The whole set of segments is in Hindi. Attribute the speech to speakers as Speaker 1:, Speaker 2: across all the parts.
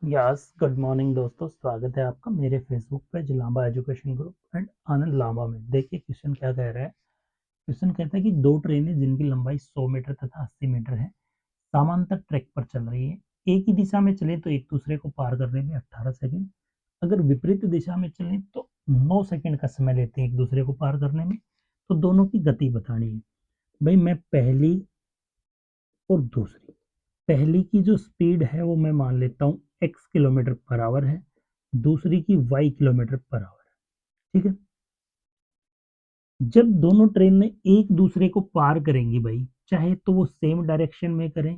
Speaker 1: यस, गुड मॉर्निंग दोस्तों। स्वागत है आपका मेरे Facebook page Lamba education group and Anand Lamba में। देखिए क्वेश्चन क्या कह रहा है। क्वेश्चन कहता है कि दो ट्रेनें जिनकी लंबाई 100 मीटर तथा 80 मीटर है समांतर ट्रैक पर चल रही है। एक ही दिशा में चले तो एक दूसरे को पार करने में 18 सेकंड, अगर विपरीत दिशा में चले तो 9 सेकंड का समय लेते हैं एक दूसरे को पार करने में। तो दोनों की गति बतानी है। भाई मैं पहली और दूसरी, पहली की जो स्पीड है वो मैं मान लेता हूँ x किलोमीटर पर आवर है, दूसरी की y किलोमीटर पर आवर है। ठीक है। जब दोनों ट्रेन एक दूसरे को पार करेंगी भाई, चाहे तो वो सेम डायरेक्शन में करें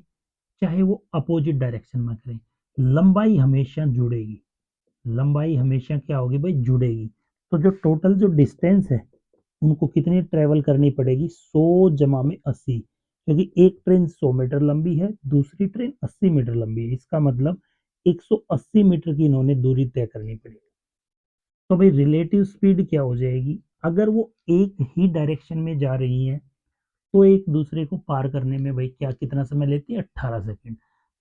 Speaker 1: चाहे वो अपोजिट डायरेक्शन में करें, लंबाई हमेशा जुड़ेगी। लंबाई हमेशा क्या होगी भाई, जुड़ेगी। तो जो टोटल जो डिस्टेंस है उनको कितनी ट्रेवल करनी पड़ेगी, 100 जमा में 80। क्योंकि एक ट्रेन 100 मीटर लंबी है, दूसरी ट्रेन 80 मीटर लंबी है, इसका मतलब 180 मीटर की इन्होंने दूरी तय करनी पड़ेगी। तो भाई रिलेटिव स्पीड क्या हो जाएगी, अगर वो एक ही डायरेक्शन में जा रही है तो एक दूसरे को पार करने में भाई क्या कितना समय लेती है, 18 सेकंड।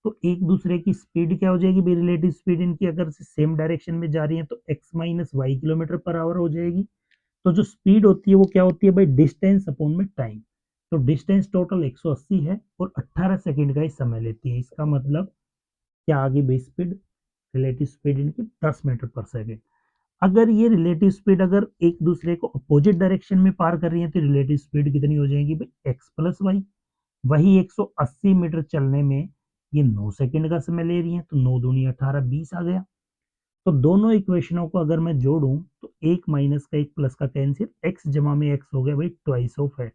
Speaker 1: तो एक दूसरे की स्पीड क्या हो जाएगी भाई, रिलेटिव स्पीड इनकी अगर से सेम डायरेक्शन में जा रही है तो x minus y kilometre per hour हो जाएगी। तो जो स्पीड होती है वो क्या होती है भाई, डिस्टेंस अपॉन में टाइम। तो डिस्टेंस टोटल 180 है और 18 सेकंड का ही समय लेती है। इसका मतलब क्या आ गई भाई स्पीड, रिलेटिव स्पीड इनकी 10 मीटर पर सेकंड। अगर ये रिलेटिव स्पीड अगर एक दूसरे को अपोजिट डायरेक्शन में पार कर रही है तो रिलेटिव स्पीड कितनी हो जाएगी भाई, x प्लस वाई। वही 180 मीटर चलने में ये 9 सेकंड का समय ले रही है, तो 9 दूनी 18, 20 आ गया। तो दोनों इक्वेशनों को अगर मैं जोड़ूं तो एक माइनस का एक प्लस का कैंसिल, x जमा में x हो गया भाई twice of x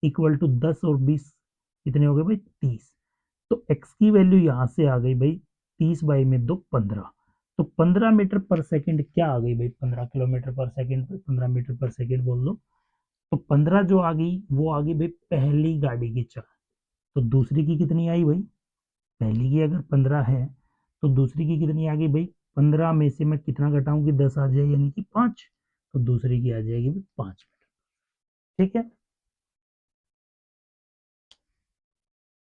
Speaker 1: equal to 10 और 20 कितने हो गए भाई, 30। तो x की वैल्यू यहां से आ गई भाई 30 बाई में 2 15। तो 15 मीटर पर सेकंड क्या आ गई भाई, 15 किलोमीटर पर सेकंड, 15 मीटर पर सेकंड बोल दो। तो 15 जो आ गई वो आ गई भाई पहली गाड़ी की चाल। तो दूसरी की कितनी आई भाई, पहली की अगर 15 है तो दूसरी की कितनी आ गई भाई, 15 में से मैं कितना घटाऊंगी, 10 आ जाए यानी कि 5। तो दूसरी की आ जाएगी 5 मीटर। ठीक है।